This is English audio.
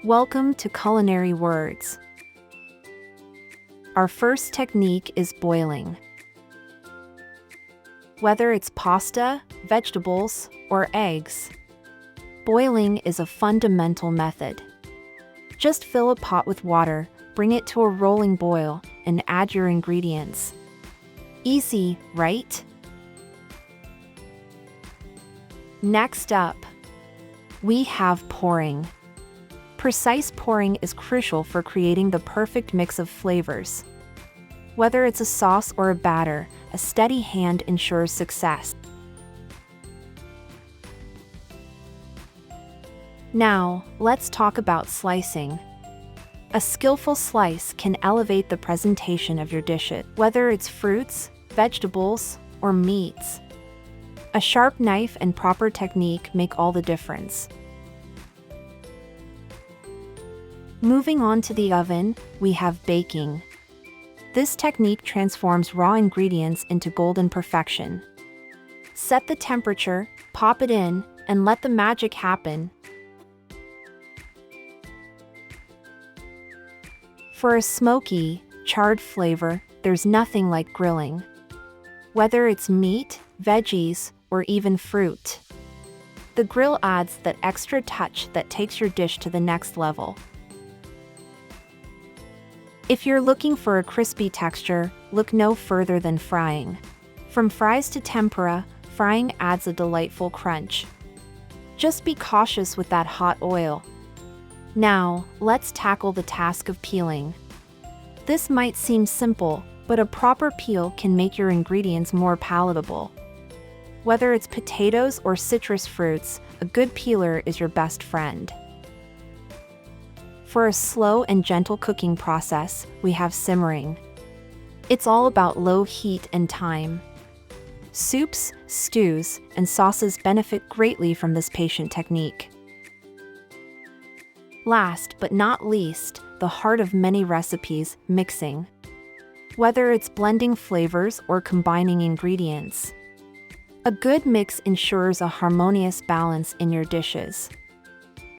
Welcome to Culinary Words. Our first technique is boiling. Whether it's pasta, vegetables, or eggs, boiling is a fundamental method. Just fill a pot with water, bring it to a rolling boil, and add your ingredients. Easy, right? Next up, we have pouring. Precise pouring is crucial for creating the perfect mix of flavors. Whether it's a sauce or a batter, a steady hand ensures success. Now, let's talk about slicing. A skillful slice can elevate the presentation of your dishes, whether it's fruits, vegetables, or meats. A sharp knife and proper technique make all the difference. Moving on to the oven, we have baking. This technique transforms raw ingredients into golden perfection. Set the temperature, pop it in, and let the magic happen. For a smoky, charred flavor, there's nothing like grilling. Whether it's meat, veggies, or even fruit, the grill adds that extra touch that takes your dish to the next level. If you're looking for a crispy texture, look no further than frying. From fries to tempura, frying adds a delightful crunch. Just be cautious with that hot oil. Now, let's tackle the task of peeling. This might seem simple, but a proper peel can make your ingredients more palatable. Whether it's potatoes or citrus fruits, a good peeler is your best friend. For a slow and gentle cooking process, we have simmering. It's all about low heat and time. Soups, stews, and sauces benefit greatly from this patient technique. Last but not least, the heart of many recipes, mixing. Whether it's blending flavors or combining ingredients, a good mix ensures a harmonious balance in your dishes.